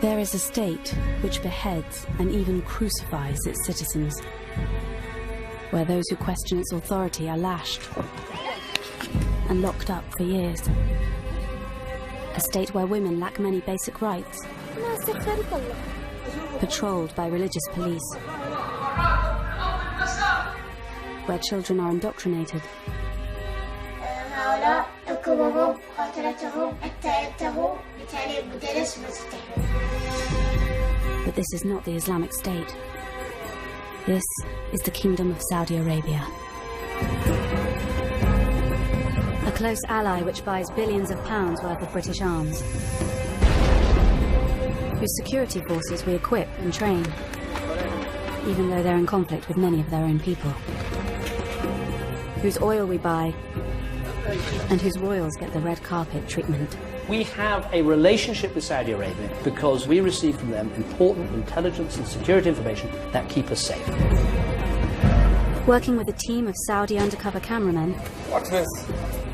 There is a state which beheads and even crucifies its citizens, where those who question its authority are lashed and locked up for years. A state where women lack many basic rights, patrolled by religious police, where children are indoctrinated, but this is not the Islamic State. This is the Kingdom of Saudi Arabia. A close ally which buys billions of pounds worth of British arms, whose security forces we equip and train, even though they're in conflict with many of their own people, whose oil we buy, and whose royals get the red carpet treatment. We have a relationship with Saudi Arabia because we receive from them important intelligence and security information that keep us safe. Working with a team of Saudi undercover cameramen, Watch this.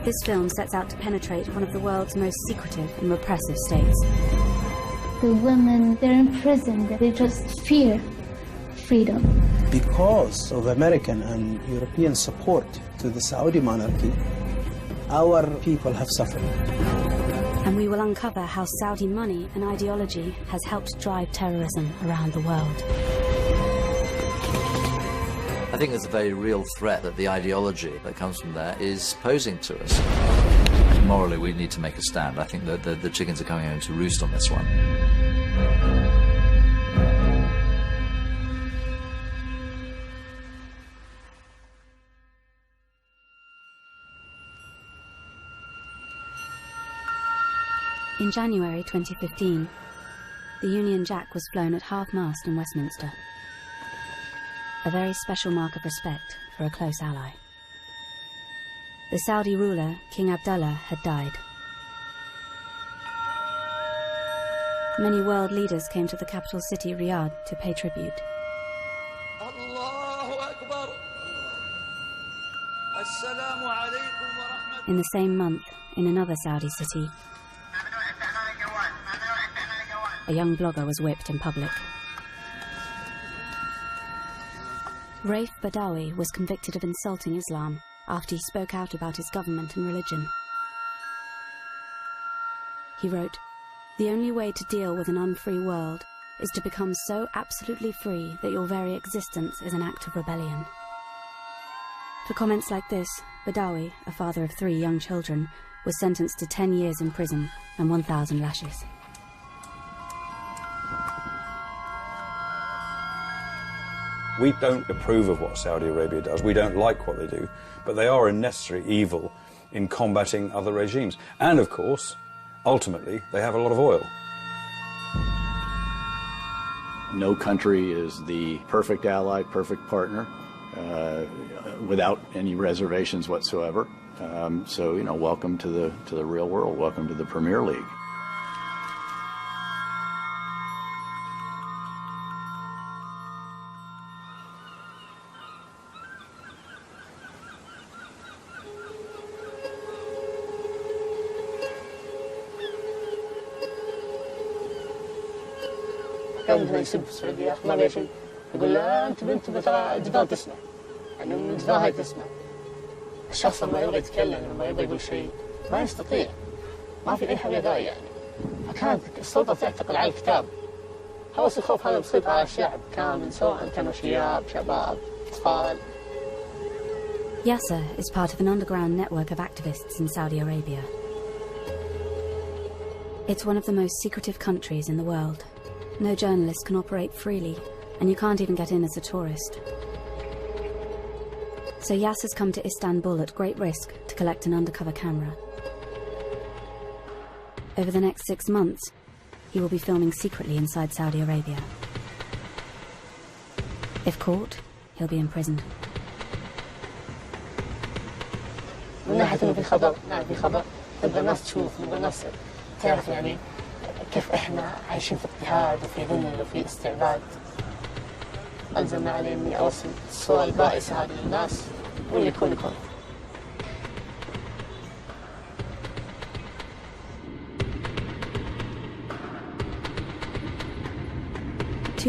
This film sets out to penetrate one of the world's most secretive and repressive states. The women, they're imprisoned. They just fear freedom. Because of American and European support to the Saudi monarchy, our people have suffered. And we will uncover how Saudi money and ideology has helped drive terrorism around the world. I think there's a very real threat that the ideology that comes from there is posing to us. Morally, we need to make a stand. I think that the chickens are coming home to roost on this one. In January 2015, the Union Jack was flown at half-mast in Westminster. A very special mark of respect for a close ally. The Saudi ruler, King Abdullah, had died. Many world leaders came to the capital city, Riyadh, to pay tribute. In the same month, in another Saudi city, a young blogger was whipped in public. Raif Badawi was convicted of insulting Islam after he spoke out about his government and religion. He wrote, "The only way to deal with an unfree world is to become so absolutely free that your very existence is an act of rebellion." For comments like this, Badawi, a father of 3 young children, was sentenced to 10 years in prison and 1,000 lashes. We don't approve of what Saudi Arabia does. We don't like what they do, but they are a necessary evil in combating other regimes. And of course, ultimately, they have a lot of oil. No country is the perfect ally, perfect partner, without any reservations whatsoever. So, you know, welcome to the real world. Welcome to the Premier League. كان بدنا يسب في السعودية ما بيها شيء يقول لا أنت بنت جبال تسمع يعني من الجبال هاي تسمع الشخص لما يبغى يتكلم لما يبغى يقول شيء ما يستطيع ما في أي حاجة داعي يعني فكانت السلطة تعتقل على الكتاب هوس الخوف هذا بسيطر على الشعب كامل سواء كانوا شباب أطفال. Yasser is part of an underground network of activists in Saudi Arabia. It's one of the most secretive countries in the world. No journalist can operate freely, and you can't even get in as a tourist. So Yasser's come to Istanbul at great risk to collect an undercover camera. Over the next 6 months, he will be filming secretly inside Saudi Arabia. If caught, he'll be imprisoned. من ناحية إنه في خبر، نعم في خبر، نبغى الناس تشوف، نبغى الناس تعرف يعني كيف إحنا عايشين في اضطهاد وفي ذل وفي استعباد. ألزمنا علي إني أوصل الصورة البائسة هذه للناس واللي يكون يكون.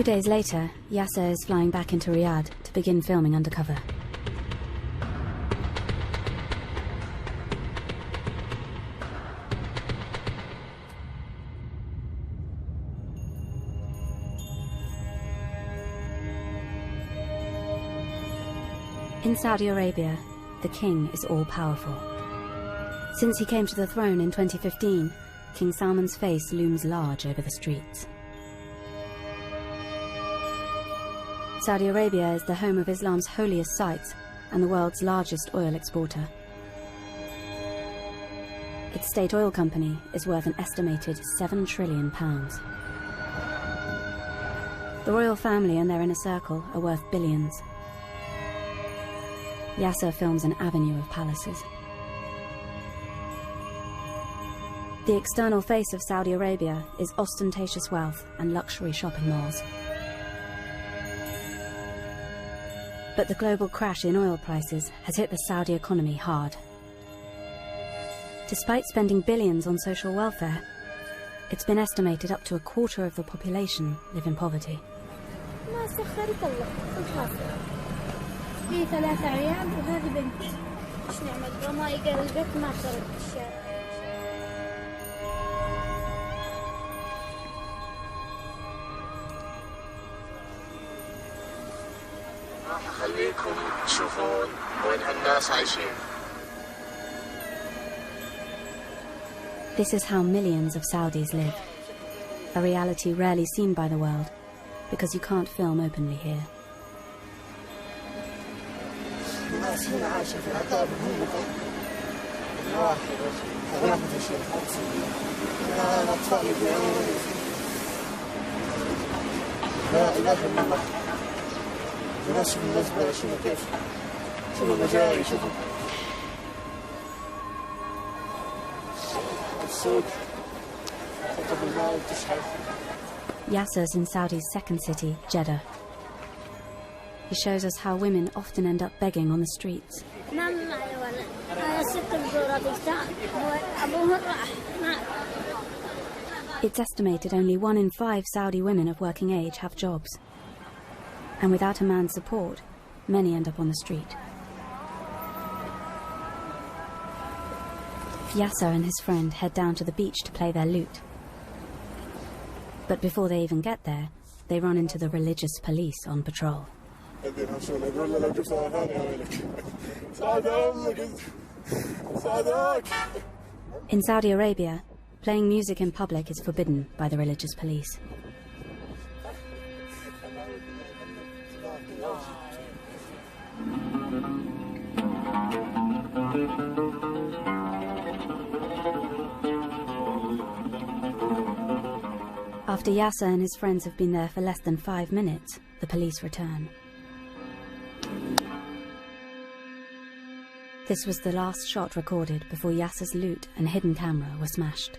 2 days later, Yasser is flying back into Riyadh to begin filming undercover. In Saudi Arabia, the king is all-powerful. Since he came to the throne in 2015, King Salman's face looms large over the streets. Saudi Arabia is the home of Islam's holiest sites and the world's largest oil exporter. Its state oil company is worth an estimated £7 trillion. The royal family and their inner circle are worth billions. Yasser films an avenue of palaces. The external face of Saudi Arabia is ostentatious wealth and luxury shopping malls. But the global crash in oil prices has hit the Saudi economy hard. Despite spending billions on social welfare, it's been estimated up to a quarter of the population live in poverty. في 3 أيام وهذه بنتي. إيش نعمل؟ ما يقدر البيت ما ترد الشارع. راح أخليكم تشوفون وين هالناس عايشين. This is how millions of Saudis live. A reality rarely seen by the world, because you can't film openly here. الناس هنا عايشة في عذاب مهينة. الواحد غرام في شيء خمسين. الأطفال يبيعون. لا إله إلا الله. الناس بالنسبة لشنو كيف؟ شنو مجاري شنو؟ السوق. تطلب المال وتشحن. Yasser's in Saudi's second city, Jeddah. He shows us how women often end up begging on the streets. It's estimated only 1 in 5 Saudi women of working age have jobs. And without a man's support, many end up on the street. Yasser and his friend head down to the beach to play their lute. But before they even get there, they run into the religious police on patrol. In Saudi Arabia, playing music in public is forbidden by the religious police. After Yasser and his friends have been there for less than 5 minutes, the police return. This was the last shot recorded before Yasser's lute and hidden camera were smashed.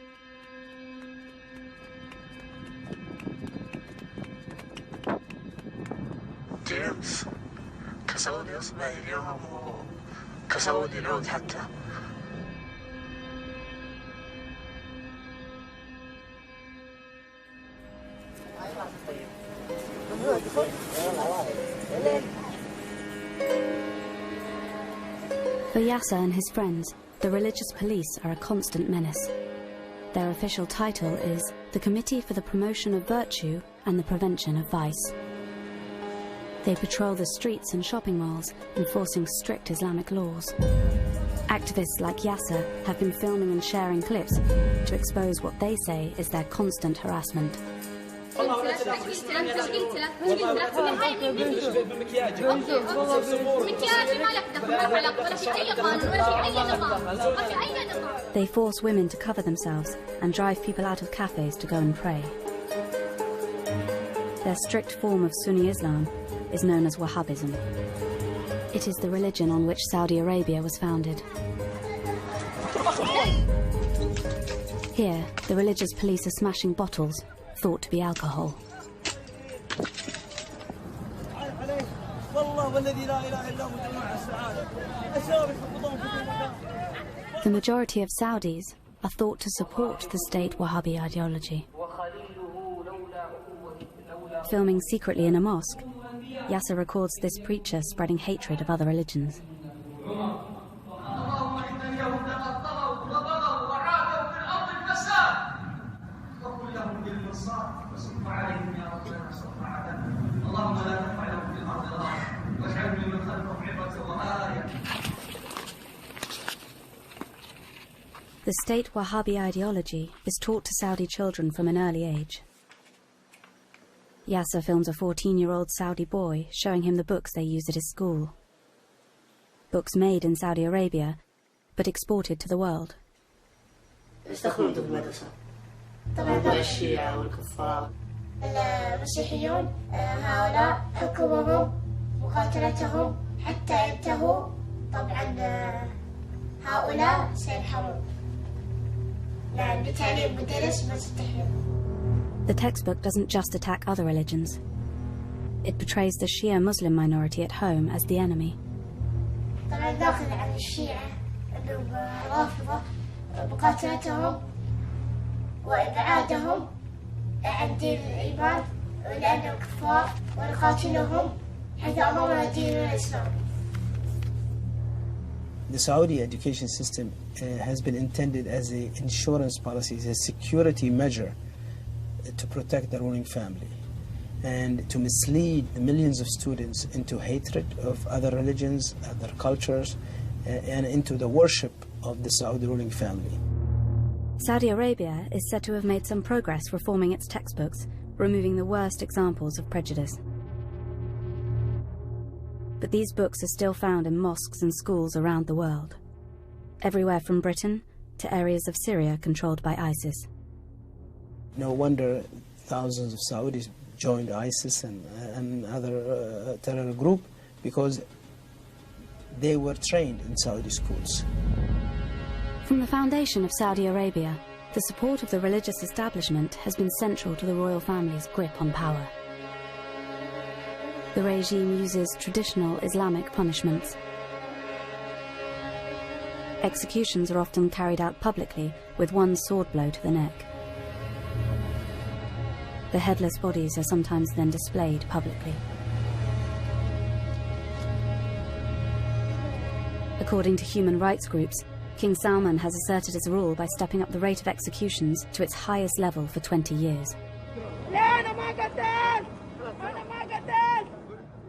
جيمس كسودي أصبح اليوم كسودي العود حتى. For Yasser and his friends, the religious police are a constant menace. Their official title is the Committee for the Promotion of Virtue and the Prevention of Vice. They patrol the streets and shopping malls, enforcing strict Islamic laws. Activists like Yasser have been filming and sharing clips to expose what they say is their constant harassment. They force women to cover themselves and drive people out of cafes to go and pray. Their strict form of Sunni Islam is known as Wahhabism. It is the religion on which Saudi Arabia was founded. Here, the religious police are smashing bottles, thought to be alcohol. The majority of Saudis are thought to support the state Wahhabi ideology. filming secretly in a mosque, Yasser records this preacher spreading hatred of other religions. The state Wahhabi ideology is taught to Saudi children from an early age. Yasser films a 14-year-old Saudi boy showing him the books they use at his school. Books made in Saudi Arabia, but exported to the world. الشيعة والكفار المسيحيون هؤلاء حكمهم مقاتلتهم حتى ينتهوا طبعا هؤلاء سينحرون لأن بتعليم مدرس ما تستحيل. The textbook doesn't just attack other religions. It portrays the Shia Muslim minority at home as the enemy. طبعا داخل عن الشيعة أنهم رافضة مقاتلتهم وإبعادهم عن دين الإيمان لأنهم كفار ونقاتلهم حيث أمرنا دين الإسلام. The Saudi education system has been intended as an insurance policy, as a security measure to protect the ruling family and to mislead the millions of students into hatred of other religions, other cultures, and into the worship of the Saudi ruling family. Saudi Arabia is said to have made some progress reforming its textbooks, removing the worst examples of prejudice. But these books are still found in mosques and schools around the world, everywhere from Britain to areas of Syria controlled by ISIS. No wonder thousands of Saudis joined ISIS and other terror group, because they were trained in Saudi schools. From the foundation of Saudi Arabia, the support of the religious establishment has been central to the royal family's grip on power. The regime uses traditional Islamic punishments. Executions are often carried out publicly with one sword blow to the neck. The headless bodies are sometimes then displayed publicly. According to human rights groups, King Salman has asserted his rule by stepping up the rate of executions to its highest level for 20 years.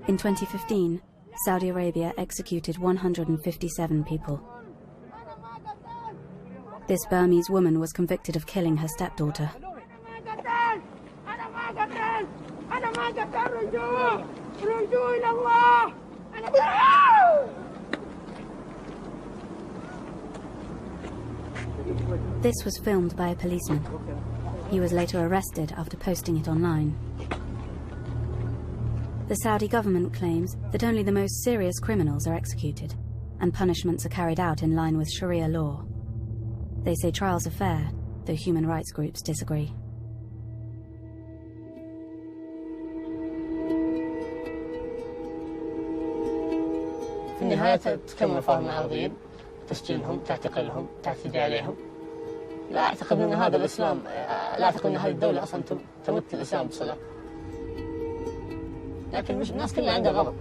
In 2015, Saudi Arabia executed 157 people. This Burmese woman was convicted of killing her stepdaughter. This was filmed by a policeman. He was later arrested after posting it online. The Saudi government claims that only the most serious criminals are executed, and punishments are carried out in line with sharia law. They say trials are fair, though human rights groups disagree. في النهاية تكمل فهم العرضيين تسجيلهم تعتقلهم تعتدي عليهم. لا أعتقد أن هذا الإسلام لا أعتقد أن هذه الدولة أصلا تمت الإسلام بصلة. لكن مش الناس كلها عندها غضب،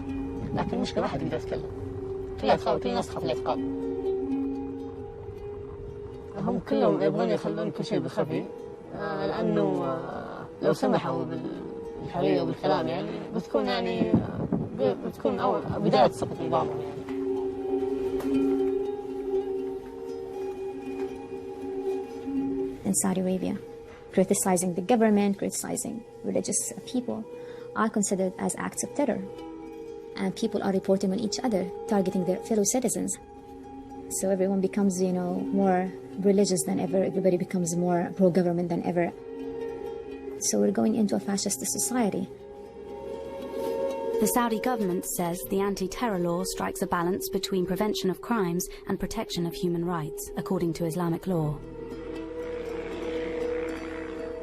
لكن المشكلة ما حد يقدر يتكلم. كل الناس تخاف الإعتقال. هم كلهم يبغون يخلون كل شيء بالخفي، لأنه لو سمحوا بالحرية وبالكلام يعني بتكون أول بداية سقط نظامهم يعني. In Saudi Arabia, criticizing the government, criticizing religious people are considered as acts of terror. And people are reporting on each other, targeting their fellow citizens. So everyone becomes, more religious than ever. Everybody becomes more pro-government than ever. So we're going into a fascist society. The Saudi government says the anti-terror law strikes a balance between prevention of crimes and protection of human rights, according to Islamic law.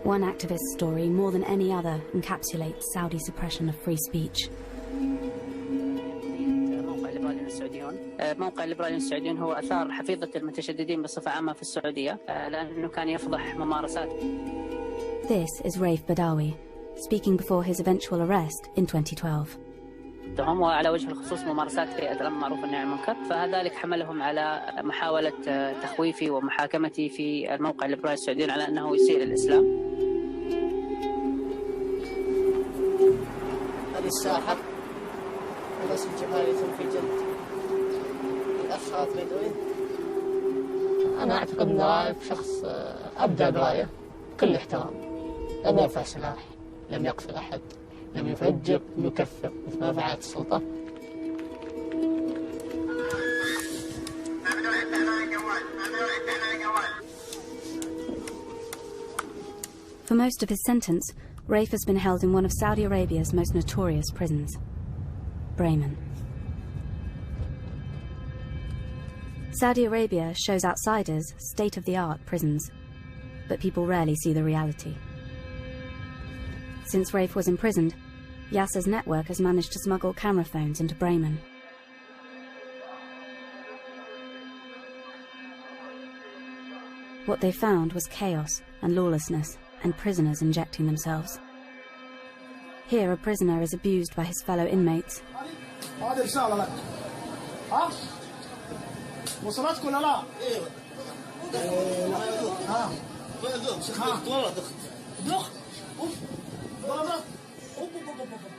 One activist's story, more than any other, encapsulates Saudi suppression of free speech. موقع الليبراليين السعوديون هو أثار حفيظة المتشددين بصفة عامة في السعودية لأنه كان يفضح ممارسات. This is Raif Badawi, speaking before his eventual arrest in 2012. تهم وعلى وجه الخصوص ممارسات هيئة الأمر بالمعروف والنهي عن المنكر، فذلك حملهم على محاولة تخويفي ومحاكمتي في الموقع الليبرالي السعودي على أنه يسيء للإسلام. هذه الساحة ونسل جبالية في جلد الأشخاص البدوين. أنا أعتقد أن رايف شخص أبدى برايه بكل احترام، لم يرفع سلاح، لم يقتل أحد، لم يفجر، لم يكفر مثل ما فعلت السلطة. For most of his sentence, Raif has been held in one of Saudi Arabia's most notorious prisons, Bremen. Saudi Arabia shows outsiders state-of-the-art prisons, but people rarely see the reality. Since Raif was imprisoned, Yasser's network has managed to smuggle camera phones into Bremen. What they found was chaos and lawlessness, and prisoners injecting themselves. Here, a prisoner is abused by his fellow inmates.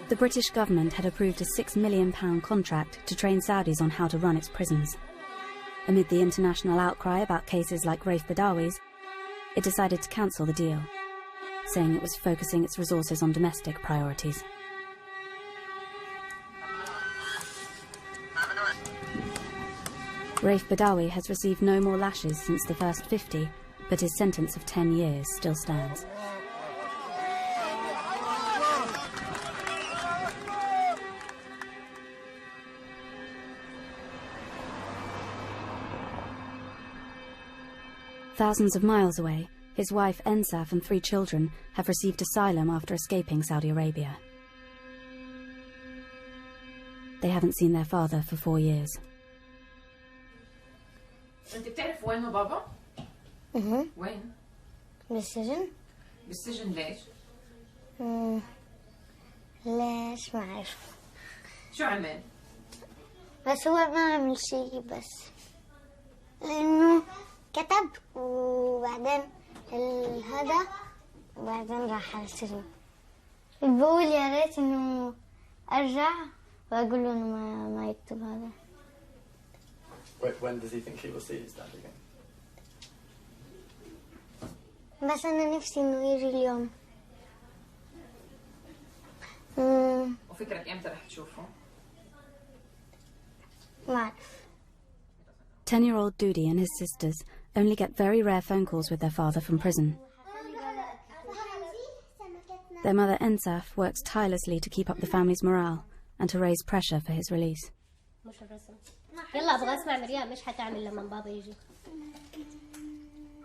The British government had approved a £6 million contract to train Saudis on how to run its prisons. Amid the international outcry about cases like Raif Badawi's, it decided to cancel the deal, saying it was focusing its resources on domestic priorities. Raif Badawi has received no more lashes since the first 50, but his sentence of 10 years still stands. Thousands of miles away, his wife Ensaf and 3 children have received asylum after escaping Saudi Arabia. They haven't seen their father for 4 years. انت بتعرف وين بابا؟ وين؟ بالسجن. بالسجن ليش؟ ليش ما أعرف. شو عمل؟ بس هو ما عمل شيء، بس لأنه كتب وبعدين هذا وبعدين راح على السجن. بقول يا ريت إنه أرجع وأقول له إنه ما يكتب هذا. When does he think he will see his dad again? بس أنا نفسي إنه يجي اليوم. وفكرك إمتى رح تشوفه؟ ما أعرف. 10-year-old Dudi and his sisters only get very rare phone calls with their father from prison. Their mother Ensaf works tirelessly to keep up the family's morale and to raise pressure for his release. يلا ابغى اسمع مريم ايش حتعمل لما بابا يجي؟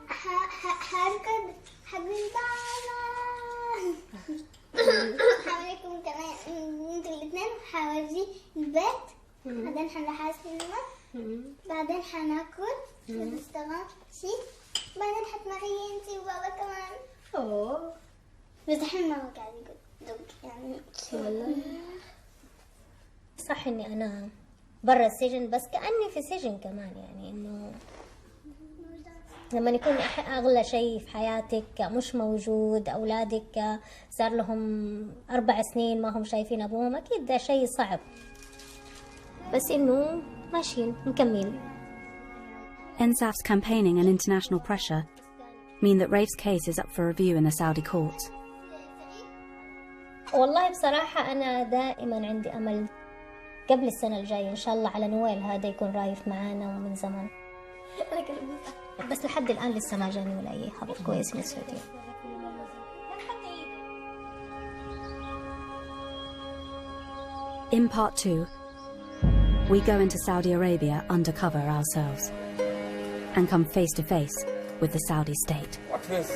هركض حبيب بابا. حواليكم كمان انتوا الاثنين حورجي البيت، بعدين حنروح على السينما، بعدين حناكل ونشتغل شيء، بعدين حتمعي انتي وبابا كمان. اوه بس الحين ما هو قاعد يقول يعني. والله صح اني انا برا السجن، بس كأني في سجن كمان، يعني انه لما يكون اغلى شيء في حياتك مش موجود، اولادك صار لهم 4 سنين ما هم شايفين ابوهم، اكيد ده شيء صعب، بس انه ماشيين مكملين. Ensaf's campaigning and international pressure mean that Raif's case is up for review in the Saudi courts. والله بصراحة أنا دائما عندي أمل قبل السنة الجاية إن شاء الله على نويل هذا يكون رايف معانا ومن زمان، بس لحد الآن لسه ما جاني ولا أي خبر كويس من السعودية. In part 2, we go into Saudi Arabia undercover ourselves and come face to face with the Saudi state. What's this?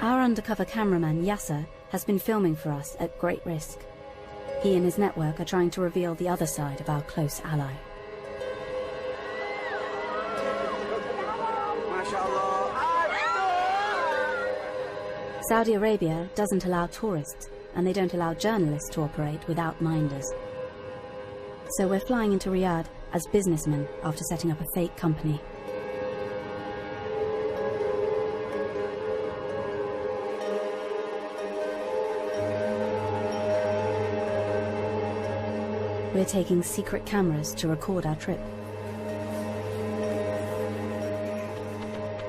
Our undercover cameraman Yasser has been filming for us at great risk. He and his network are trying to reveal the other side of our close ally. Saudi Arabia doesn't allow tourists, and they don't allow journalists to operate without minders. So we're flying into Riyadh as businessmen after setting up a fake company. We're taking secret cameras to record our trip.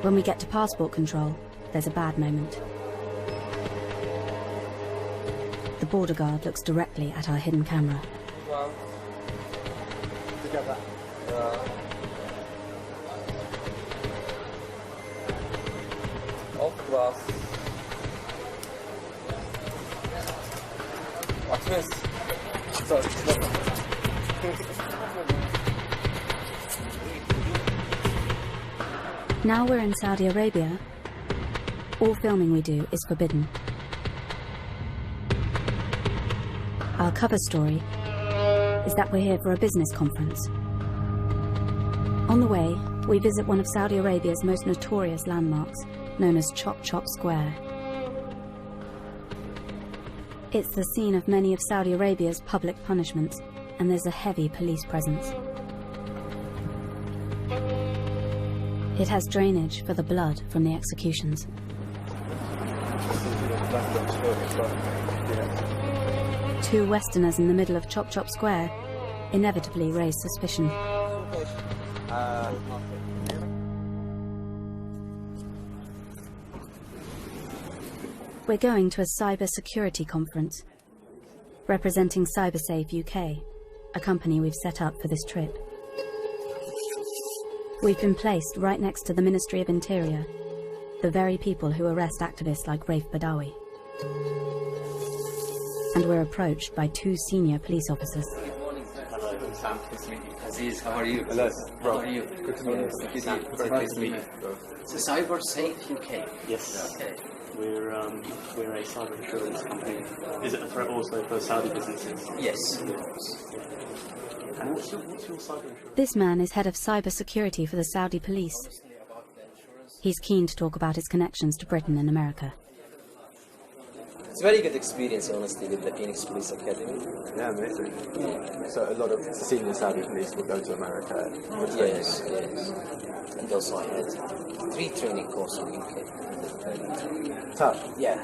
When we get to passport control, there's a bad moment. The border guard looks directly at our hidden camera. Now we're in Saudi Arabia. All filming we do is forbidden. Our cover story is that we're here for a business conference. On the way, we visit one of Saudi Arabia's most notorious landmarks, known as Chop Chop Square. It's the scene of many of Saudi Arabia's public punishments, and there's a heavy police presence. It has drainage for the blood from the executions. Two Westerners in the middle of Chop Chop Square inevitably raise suspicion. We're going to a cyber security conference, representing CyberSafe UK, a company we've set up for this trip. We've been placed right next to the Ministry of Interior, the very people who arrest activists like Raif Badawi. And we're approached by two senior police officers. Hello, Sam. Nice to meet you. Aziz, how are you? Hello, How are you? Good to meet you. Thank you, Sam. Very nice to meet you. So CyberSafe UK. Yes. Okay. We're a cyber insurance company. Is it a threat also for Saudi businesses? Yes. And what's your cyber insurance? This man is head of cyber security for the Saudi police. He's keen to talk about his connections to Britain and America. It's a very good experience, honestly, with the Phoenix Police Academy. Yeah, amazing. So a lot of senior Saudi police will go to America for training. Yes. And also I had 3 training courses in UK. Tough? Yeah.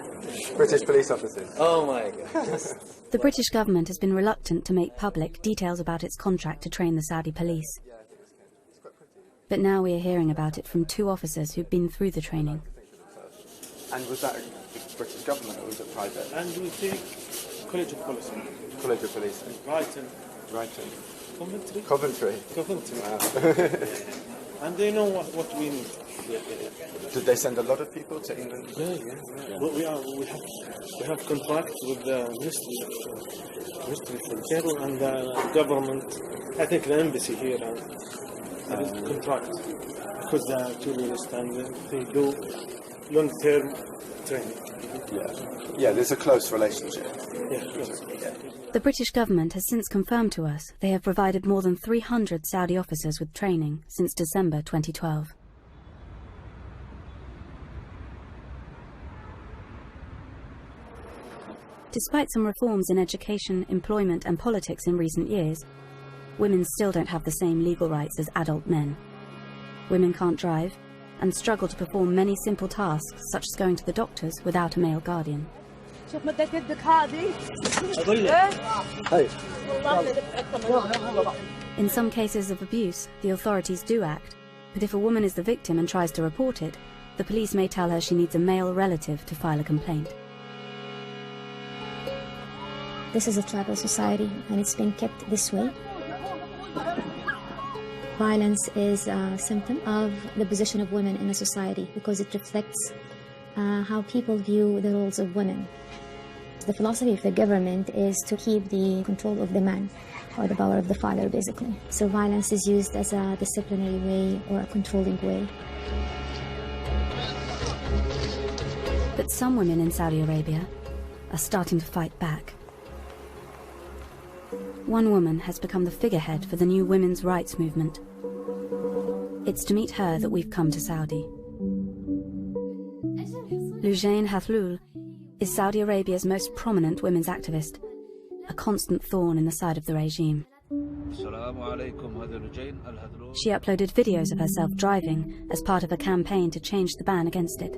British police officers? Oh my God. The British government has been reluctant to make public details about its contract to train the Saudi police. But now we are hearing about it from 2 officers who've been through the training. And was that British government or was it private? And we take College of Policing. College of Policing. Brighton. Coventry. Wow. And they know what we need. Did they send a lot of people to England? Yeah. Well, we have contracts with the Ministry for Interior and the government. I think the embassy here has contract because the tourists and they do long-term training. Yeah, there's a close relationship. Yeah. The British government has since confirmed to us they have provided more than 300 Saudi officers with training since December 2012. Despite some reforms in education, employment and politics in recent years, women still don't have the same legal rights as adult men. Women can't drive and struggle to perform many simple tasks such as going to the doctors without a male guardian. In some cases of abuse, the authorities do act, but if a woman is the victim and tries to report it, the police may tell her she needs a male relative to file a complaint. This is a tribal society, and it's been kept this way. Violence is a symptom of the position of women in a society because it reflects how people view the roles of women. The philosophy of the government is to keep the control of the man, or the power of the father, basically. So violence is used as a disciplinary way or a controlling way. But some women in Saudi Arabia are starting to fight back. one woman has become the figurehead for the new women's rights movement. It's to meet her that we've come to Saudi. Loujain Hathlul is Saudi Arabia's most prominent women's activist, a constant thorn in the side of the regime. She uploaded videos of herself driving as part of a campaign to change the ban against it.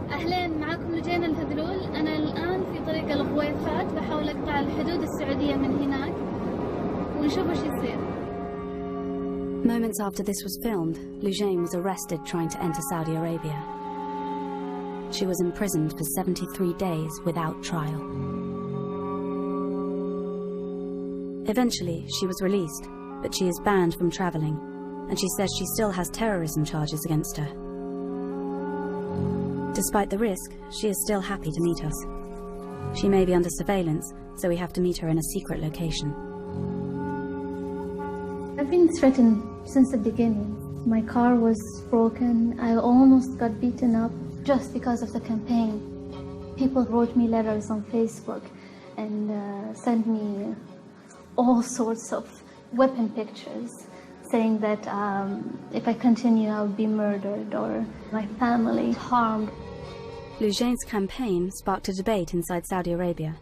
أهلين معكم لوجين الهذلول. أنا الآن في طريق الغويفات بحاول أقطع الحدود السعودية من هناك ونشوف وش يصير. Moments after this was filmed, Loujain was arrested trying to enter Saudi Arabia. She was imprisoned for 73 days without trial. Eventually, she was released, but she is banned from travelling, and she says she still has terrorism charges against her. Despite the risk, she is still happy to meet us. She may be under surveillance, so we have to meet her in a secret location. I've been threatened since the beginning. My car was broken. I almost got beaten up just because of the campaign. People wrote me letters on Facebook and sent me all sorts of weapon pictures, saying that if I continue, I'll be murdered or my family harmed. Loujain's campaign sparked a debate inside Saudi Arabia.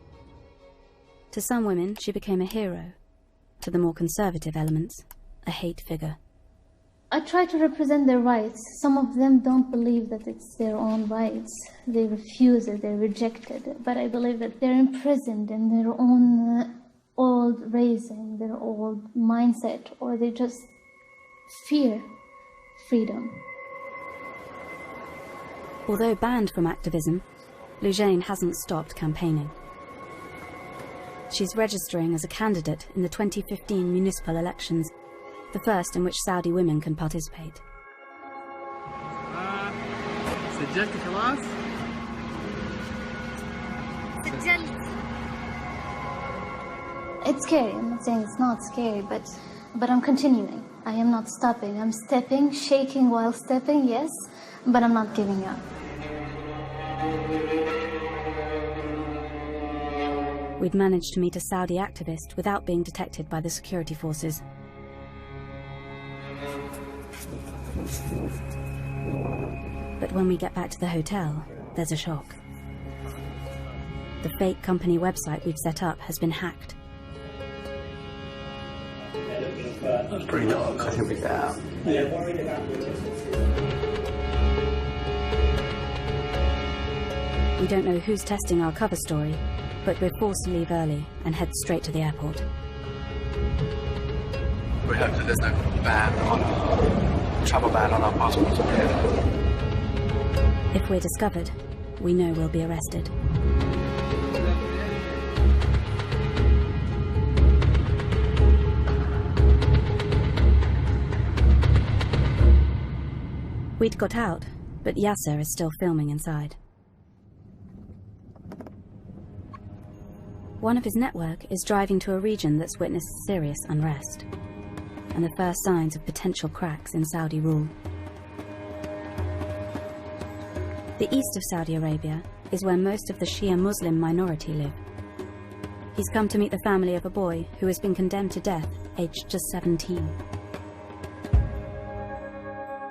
To some women, she became a hero. To the more conservative elements, a hate figure. I try to represent their rights. Some of them don't believe that it's their own rights. They refuse it, they reject it. But I believe that they're imprisoned in their own old raising, their old mindset, or they just fear freedom. Although banned from activism, Loujain hasn't stopped campaigning. She's registering as a candidate in the 2015 municipal elections, the first in which Saudi women can participate. سجلت خلاص؟ سجلت. It's scary. I'm not saying it's not scary, but I'm continuing. I am not stopping. I'm stepping, shaking while stepping, yes, but I'm not giving up. We'd managed to meet a Saudi activist without being detected by the security forces. But when we get back to the hotel, there's a shock. The fake company website we'd set up has been hacked. That's pretty dark. I think we're down. We don't know who's testing our cover story, but we're forced to leave early and head straight to the airport. We hope that there's no travel ban on our passports. If we're discovered, we know we'll be arrested. We'd got out, but Yasser is still filming inside. One of his network is driving to a region that's witnessed serious unrest, and the first signs of potential cracks in Saudi rule. The east of Saudi Arabia is where most of the Shia Muslim minority live. He's come to meet the family of a boy who has been condemned to death, aged just 17.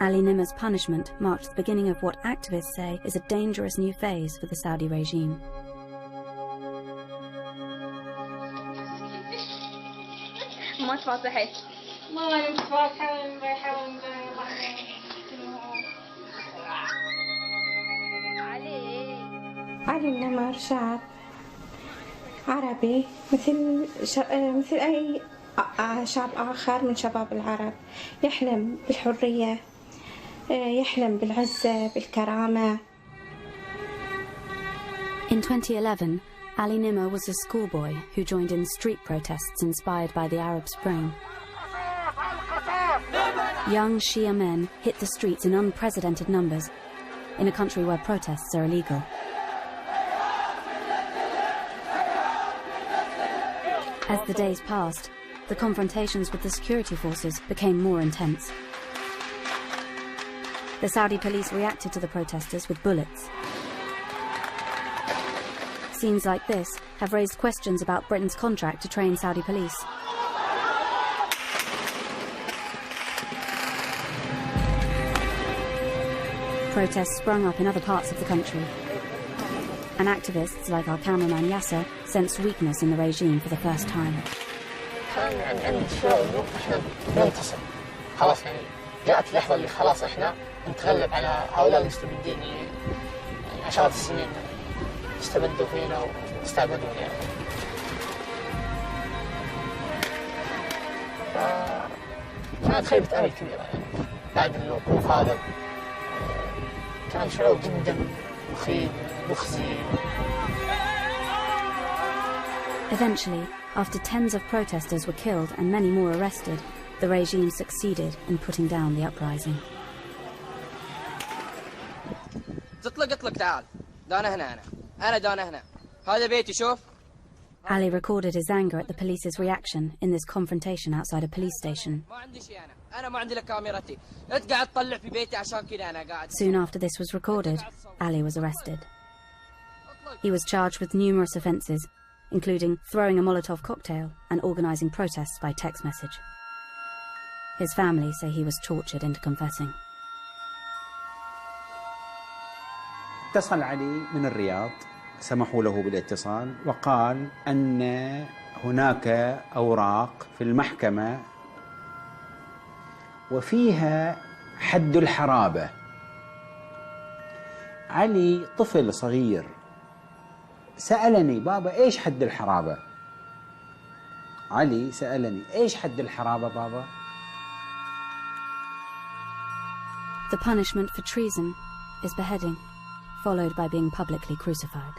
Ali Nimmer's punishment marked the beginning of what activists say is a dangerous new phase for the Saudi regime. ما تفاصحي ما نتفاهم بيحاول علي النمر شعب عربي مثل أي شعب آخر من شباب العرب يحلم بالحرية يحلم بالعزة بالكرامة. In 2011, Ali Nimmer was a schoolboy who joined in street protests inspired by the Arab Spring. Young Shia men hit the streets in unprecedented numbers in a country where protests are illegal. As the days passed, the confrontations with the security forces became more intense. The Saudi police reacted to the protesters with bullets. Scenes like this have raised questions about Britain's contract to train Saudi police. Protests sprung up in other parts of the country, and activists like our cameraman Yasser sensed weakness in the regime for the first time. كان عند شعور انه احنا ننتصر خلاص يعني جاءت اللحظه اللي خلاص احنا نتغلب على هؤلاء المستبدين اللي يعني عشرات السنين استبدوا فينا واستعبدوا فينا. كانت خيبة أمل كبيرة يعني بعد الوقوف هذا كان شعور جدا مخيب مخزي. Eventually, after tens of protesters were killed and many more arrested, the regime succeeded in putting down the uprising. اطلق تعال. دانا هنا أنا دانا هنا. هذا بيتي شوف. Ali recorded his anger at the police's reaction in this confrontation outside a police station. ما عندي شيء أنا ما عندي لك كاميرتي. أنت قاعد تطلع في بيتي عشان كذا أنا قاعد. Soon after this was recorded, Ali was arrested. He was charged with numerous offences, including throwing a Molotov cocktail and organising protests by text message. His family say he was tortured into confessing. اتصل علي من الرياض، سمحوا له بالاتصال وقال أن هناك أوراق في المحكمة وفيها حد الحرابة. علي طفل صغير سألني بابا إيش حد الحرابة؟ علي سألني إيش حد الحرابة بابا؟ The punishment for treason is beheading, followed by being publicly crucified.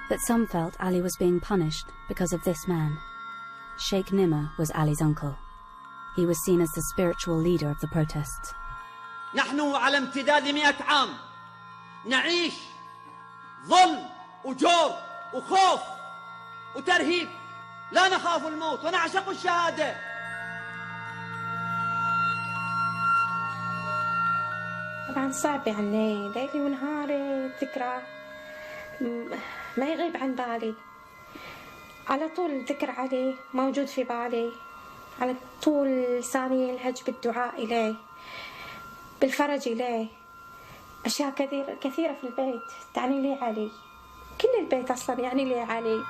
But some felt Ali was being punished because of this man. Sheikh Nimr was Ali's uncle. He was seen as the spiritual leader of the protests. نحن على امتداد 100 عام نعيش ظلم وجور وخوف وترهيب. لا نخاف الموت ونعشق الشهادة. طبعا صعب يعني ليلي ونهاري الذكرى ما يغيب عن بالي. على طول الذكر عليه موجود في بالي، على طول لساني يلهج بالدعاء إليه، بالفرج إليه. أشياء كثيرة في البيت تعني لي علي، كل البيت أصلا يعني لي علي.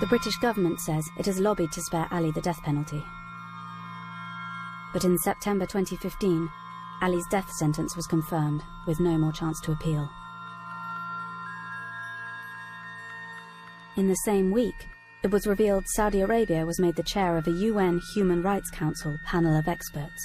The British government says it has lobbied to spare Ali the death penalty. But in September 2015, Ali's death sentence was confirmed, with no more chance to appeal. In the same week, it was revealed Saudi Arabia was made the chair of a UN Human Rights Council panel of experts.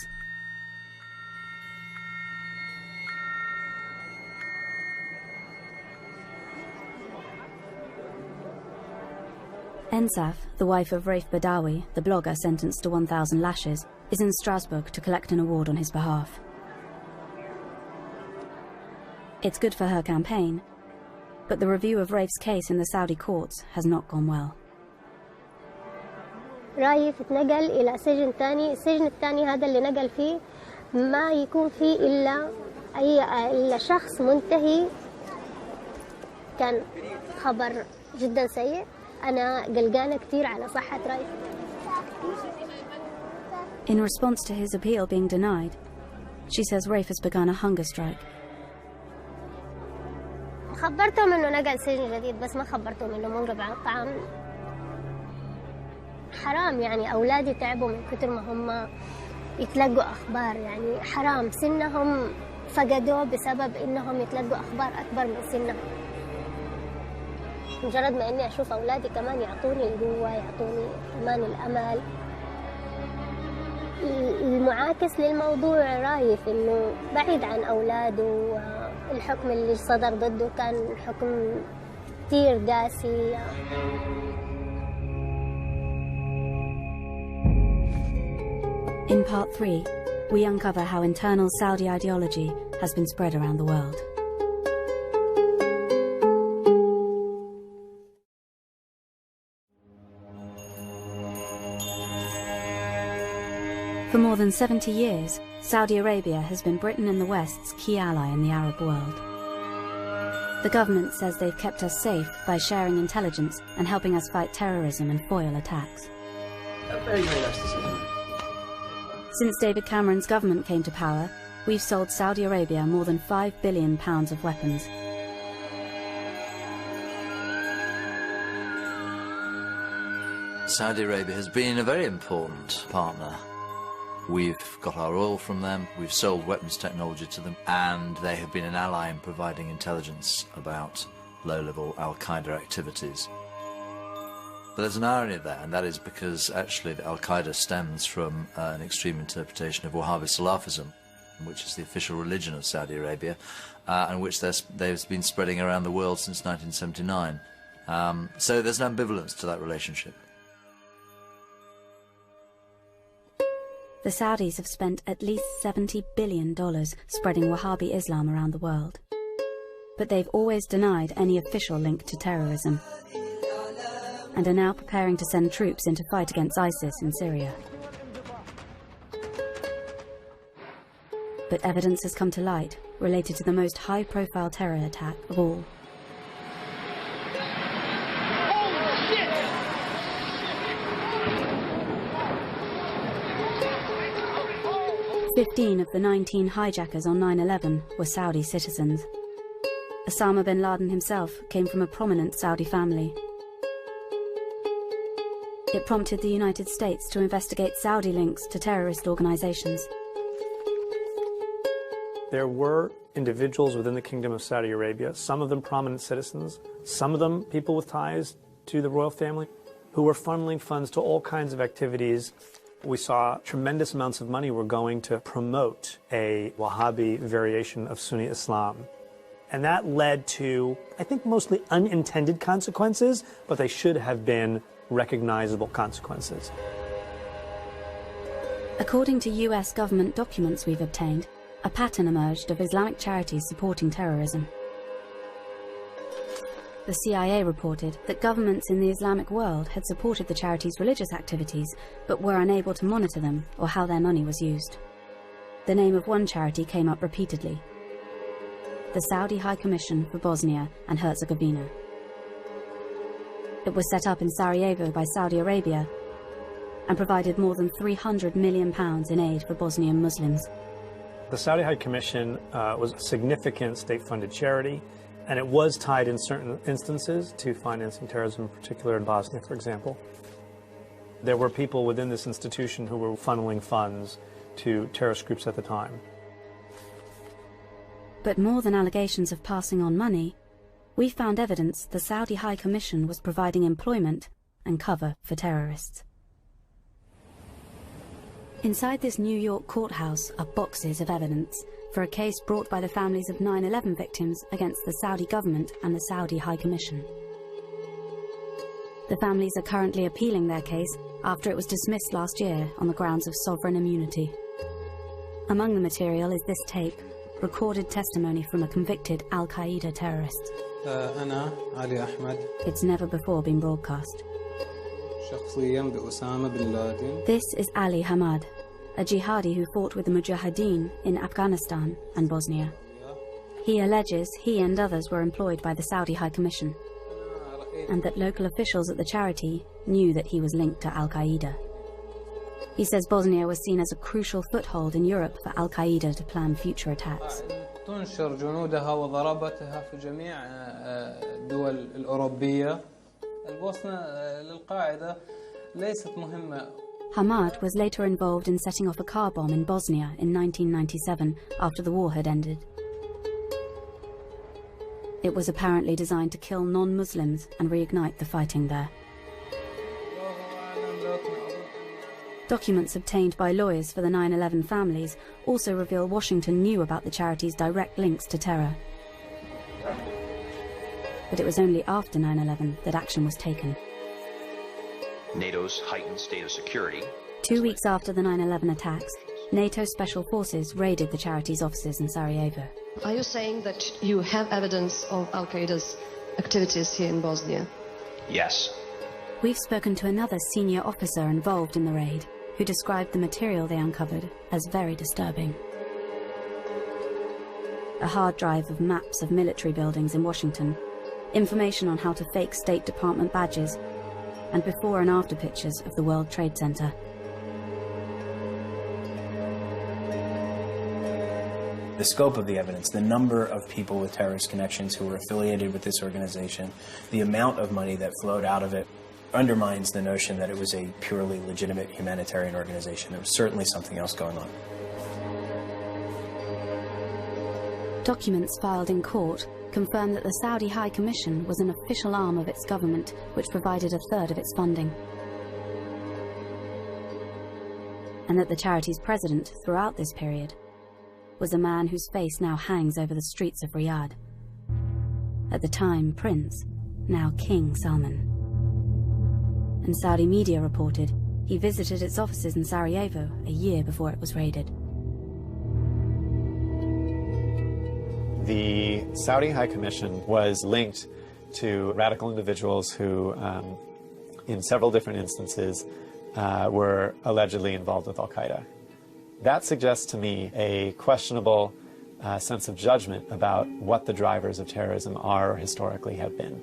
Ensaf, the wife of Raif Badawi, the blogger sentenced to 1,000 lashes, is in Strasbourg to collect an award on his behalf. It's good for her campaign, but the review of Raif's case in the Saudi courts has not gone well. رايف اتنقل إلى سجن ثاني، السجن الثاني هذا اللي نقل فيه ما يكون فيه إلا شخص منتهي. كان خبر جدا سيء. أنا قلقانة كتير على صحة رايف. In response to his appeal being denied, she says Raif has begun a hunger strike. خبرتهم إنه نقل سجن جديد بس ما خبرتهم إنه منقطع عن الطعام. حرام يعني أولادي تعبوا من كتر ما هم يتلقوا أخبار، يعني حرام سنهم فقدوه بسبب إنهم يتلقوا أخبار أكبر من سنهم. مجرد ما إني أشوف أولادي كمان يعطوني القوة، يعطوني كمان الأمل. المعاكس للموضوع رايف إنه بعيد عن أولاده، الحكم اللي صدر ضده كان حكم كتير قاسي. In part 3, we uncover how internal Saudi ideology has been spread around the world. For more than 70 years, Saudi Arabia has been Britain and the West's key ally in the Arab world. The government says they've kept us safe by sharing intelligence and helping us fight terrorism and foil attacks. A very, very nice decision. Since David Cameron's government came to power, we've sold Saudi Arabia more than £5 billion of weapons. Saudi Arabia has been a very important partner. We've got our oil from them, we've sold weapons technology to them, and they have been an ally in providing intelligence about low-level al-Qaeda activities. But there's an irony there, and that is because actually al-Qaeda stems from an extreme interpretation of Wahhabi Salafism, which is the official religion of Saudi Arabia, and which they've been spreading around the world since 1979. So there's an ambivalence to that relationship. The Saudis have spent at least $70 billion spreading Wahhabi Islam around the world. But they've always denied any official link to terrorism, and are now preparing to send troops in to fight against ISIS in Syria. But evidence has come to light related to the most high-profile terror attack of all. 15 of the 19 hijackers on 9/11 were Saudi citizens. Osama bin Laden himself came from a prominent Saudi family. It prompted the United States to investigate Saudi links to terrorist organizations. There were individuals within the Kingdom of Saudi Arabia, some of them prominent citizens, some of them people with ties to the royal family, who were funneling funds to all kinds of activities. We saw tremendous amounts of money were going to promote a Wahhabi variation of Sunni Islam. And that led to, I think, mostly unintended consequences, but they should have been recognizable consequences. According to US government documents we've obtained, a pattern emerged of Islamic charities supporting terrorism. The CIA reported that governments in the Islamic world had supported the charities' religious activities, but were unable to monitor them or how their money was used. The name of one charity came up repeatedly: the Saudi High Commission for Bosnia and Herzegovina. It was set up in Sarajevo by Saudi Arabia and provided more than £300 million in aid for Bosnian Muslims. The Saudi High Commission was a significant state-funded charity, and it was tied in certain instances to financing terrorism, in particular in Bosnia, for example. There were people within this institution who were funneling funds to terrorist groups at the time. But more than allegations of passing on money, we found evidence the Saudi High Commission was providing employment and cover for terrorists. Inside this New York courthouse are boxes of evidence for a case brought by the families of 9/11 victims against the Saudi government and the Saudi High Commission. The families are currently appealing their case after it was dismissed last year on the grounds of sovereign immunity. Among the material is this tape, recorded testimony from a convicted al-Qaeda terrorist. It's never before been broadcast. This is Ali Hamad, a jihadi who fought with the Mujahideen in Afghanistan and Bosnia. He alleges he and others were employed by the Saudi High Commission, and that local officials at the charity knew that he was linked to al-Qaeda. He says Bosnia was seen as a crucial foothold in Europe for al-Qaeda to plan future attacks. تنشر جنودها وضربتها في جميع الدول الأوروبية. البوسنة للقاعدة ليست مهمة. Hamad was later involved in setting off a car bomb in Bosnia in 1997 after the war had ended. It was apparently designed to kill non-Muslims and reignite the fighting there. Documents obtained by lawyers for the 9/11 families also reveal Washington knew about the charity's direct links to terror. But it was only after 9/11 that action was taken. NATO's heightened state of security. 2 weeks after the 9/11 attacks, NATO special forces raided the charity's offices in Sarajevo. Are you saying that you have evidence of al-Qaeda's activities here in Bosnia? Yes. We've spoken to another senior officer involved in the raid, who described the material they uncovered as very disturbing. A hard drive of maps of military buildings in Washington, information on how to fake State Department badges, and before and after pictures of the World Trade Center. The scope of the evidence, the number of people with terrorist connections who were affiliated with this organization, the amount of money that flowed out of it, undermines the notion that it was a purely legitimate humanitarian organization. There was certainly something else going on. Documents filed in court confirm that the Saudi High Commission was an official arm of its government which provided 1/3 of its funding, and that the charity's president throughout this period was a man whose face now hangs over the streets of Riyadh. At the time, Prince, now King Salman. And Saudi media reported he visited its offices in Sarajevo a year before it was raided. The Saudi High Commission was linked to radical individuals who, in several different instances, were allegedly involved with Al-Qaeda. That suggests to me a questionable sense of judgment about what the drivers of terrorism are or historically have been.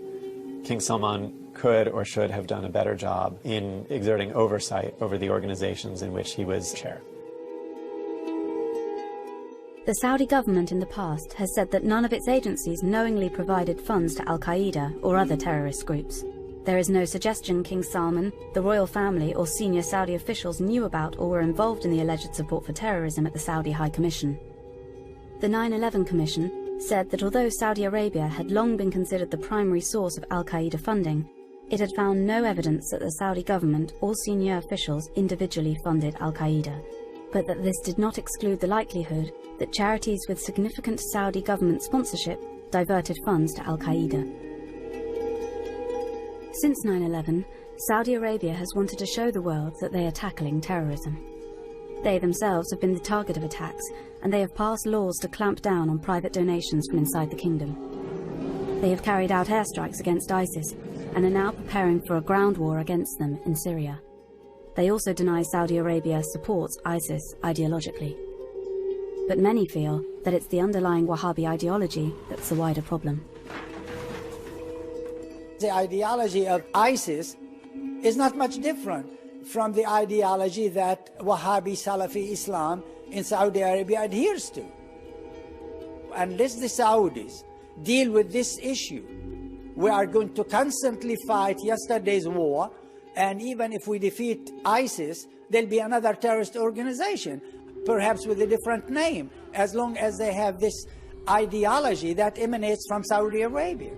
King Salman could or should have done a better job in exerting oversight over the organizations in which he was chair. The Saudi government in the past has said that none of its agencies knowingly provided funds to Al-Qaeda or other terrorist groups. There is no suggestion King Salman, the royal family, or senior Saudi officials knew about or were involved in the alleged support for terrorism at the Saudi High Commission. The 9/11 Commission said that although Saudi Arabia had long been considered the primary source of Al-Qaeda funding, it had found no evidence that the Saudi government or senior officials individually funded Al-Qaeda, but that this did not exclude the likelihood that charities with significant Saudi government sponsorship diverted funds to Al-Qaeda. Since 9/11, Saudi Arabia has wanted to show the world that they are tackling terrorism. They themselves have been the target of attacks, and they have passed laws to clamp down on private donations from inside the kingdom. They have carried out airstrikes against ISIS, and are now preparing for a ground war against them in Syria. They also deny Saudi Arabia supports ISIS ideologically. But many feel that it's the underlying Wahhabi ideology that's the wider problem. The ideology of ISIS is not much different from the ideology that Wahhabi Salafi Islam in Saudi Arabia adheres to. Unless the Saudis deal with this issue, we are going to constantly fight yesterday's war, and even if we defeat ISIS, there'll be another terrorist organization, perhaps with a different name, as long as they have this ideology that emanates from Saudi Arabia.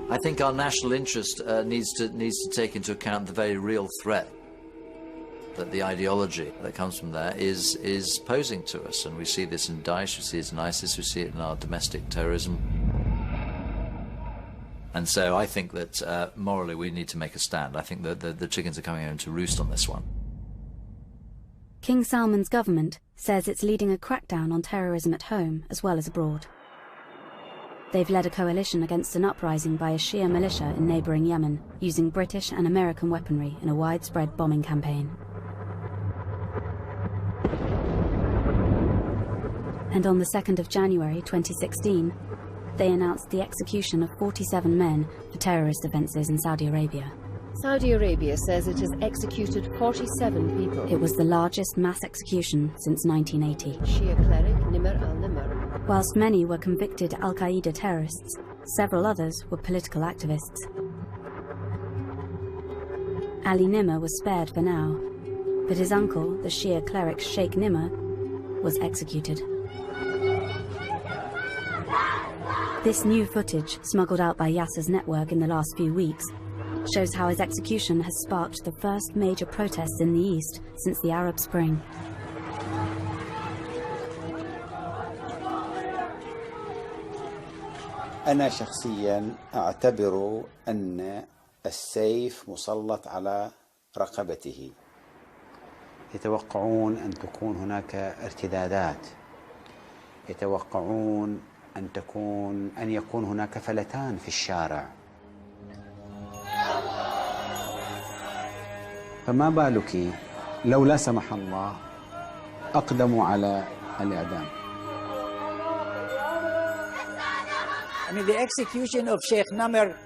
I think our national interest needs to take into account the very real threat that the ideology that comes from there is posing to us, and we see this in Daesh, we see it in ISIS, we see it in our domestic terrorism. And so I think that morally we need to make a stand. I think that the chickens are coming home to roost on this one. King Salman's government says it's leading a crackdown on terrorism at home as well as abroad. They've led a coalition against an uprising by a Shia militia in neighbouring Yemen, using British and American weaponry in a widespread bombing campaign. And on the 2nd of January 2016, they announced the execution of 47 men for terrorist offences in Saudi Arabia. Saudi Arabia says it has executed 47 people. It was the largest mass execution since 1980. Shia cleric Nimr al-Nimr. Whilst many were convicted Al-Qaeda terrorists, several others were political activists. Ali Nimr was spared for now, but his uncle, the Shia cleric Sheikh Nimr, was executed. This new footage, smuggled out by Yasser's network in the last few weeks, shows how his execution has sparked the first major protests in the East since the Arab Spring. أنا شخصيا أعتبر أن السيف مسلط على رقبته. يتوقعون أن تكون هناك ارتدادات، يتوقعون أن يكون هناك فلتان في الشارع. فما بالك لو لا سمح الله أقدموا على الإعدام. I mean, the execution of Sheikh Namr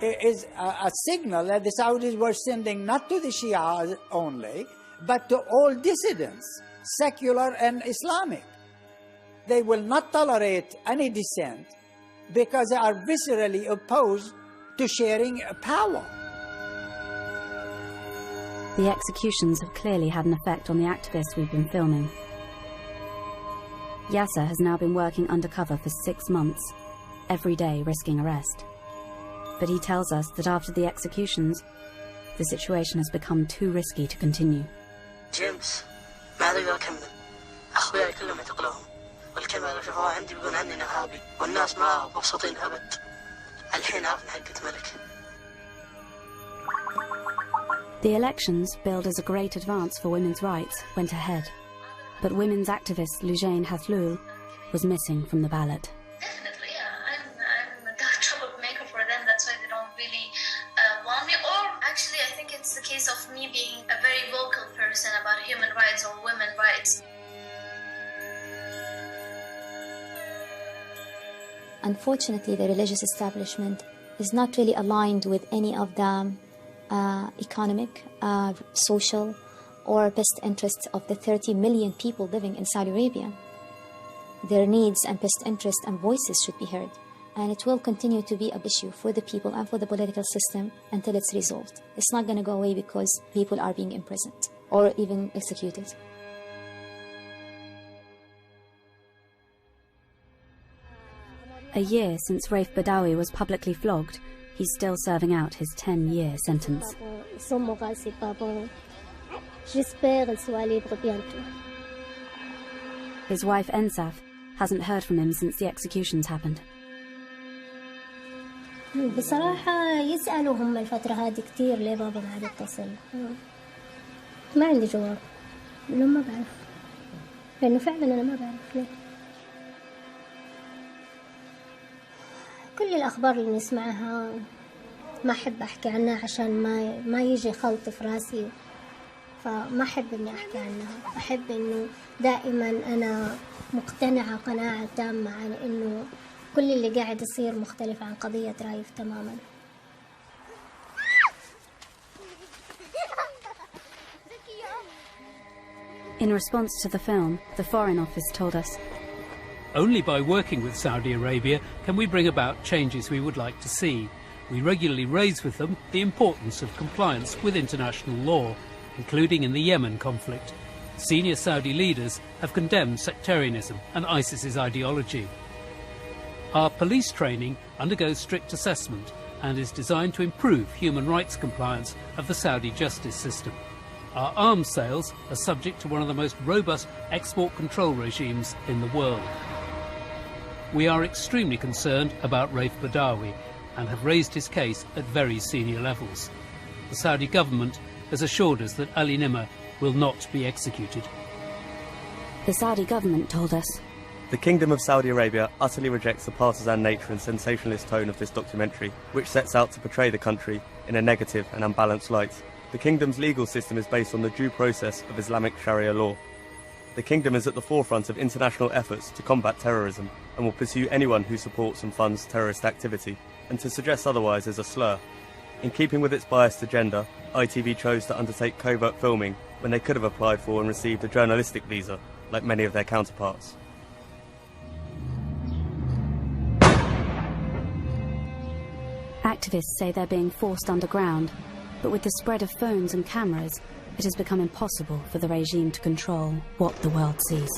is a signal that the Saudis were sending not to the Shia only, but to all dissidents, secular and Islamic. They will not tolerate any dissent because they are viscerally opposed to sharing power. The executions have clearly had an effect on the activists we've been filming. Yasser has now been working undercover for 6 months, every day risking arrest. But he tells us that after the executions, the situation has become too risky to continue. James, ما أقدر أكمل. أخوياي كلهم اعتقلوهم، والكاميرا لو شافوها عندي بيقولون عني أنا إرهابي، والناس ما مبسوطين أبد. الحين عرفنا حقة ملك. The elections, billed as a great advance for women's rights, went ahead. But women's activist Lujain Hathlul was missing from the ballot. Definitely, I'm a troublemaker for them. That's why they don't really want me. Or actually, I think it's the case of me being a very vocal person about human rights or women's rights. Unfortunately, the religious establishment is not really aligned with any of the economic, social, or best interests of the 30 million people living in Saudi Arabia. Their needs and best interests and voices should be heard. And it will continue to be an issue for the people and for the political system until it's resolved. It's not going to go away because people are being imprisoned or even executed. A year since Raif Badawi was publicly flogged, he's still serving out his 10-year sentence. His wife Ensaf hasn't heard from him since the executions happened. بصراحة يسألوا هم الفترة هذه كتير ليه بابا ما عاد يتصل. ما عندي جواب. لأنه ما بعرف. لأنه فعلا أنا ما بعرف ليه. كل الأخبار اللي نسمعها ما أحب أحكي عنها عشان ما يجي خلط في راسي. فما أحب إني أحكي عنها. أحب إنه دائما أنا مقتنعة قناعة تامة عن إنه كل اللي قاعد يصير مختلف عن قضية رايف تماما. In response to the film, the Foreign Office told us, "Only by working with Saudi Arabia can we bring about changes we would like to see. We regularly raise with them the importance of compliance with international law, including in the Yemen conflict. Senior Saudi leaders have condemned sectarianism and ISIS's ideology. Our police training undergoes strict assessment and is designed to improve human rights compliance of the Saudi justice system. Our arms sales are subject to one of the most robust export control regimes in the world. We are extremely concerned about Raif Badawi and have raised his case at very senior levels. The Saudi government has assured us that Ali Nimr will not be executed." The Saudi government told us, "The Kingdom of Saudi Arabia utterly rejects the partisan nature and sensationalist tone of this documentary, which sets out to portray the country in a negative and unbalanced light. The Kingdom's legal system is based on the due process of Islamic sharia law. The Kingdom is at the forefront of international efforts to combat terrorism and will pursue anyone who supports and funds terrorist activity, and to suggest otherwise is a slur. In keeping with its biased agenda, ITV chose to undertake covert filming when they could have applied for and received a journalistic visa, like many of their counterparts." Activists say they're being forced underground, but with the spread of phones and cameras, it has become impossible for the regime to control what the world sees.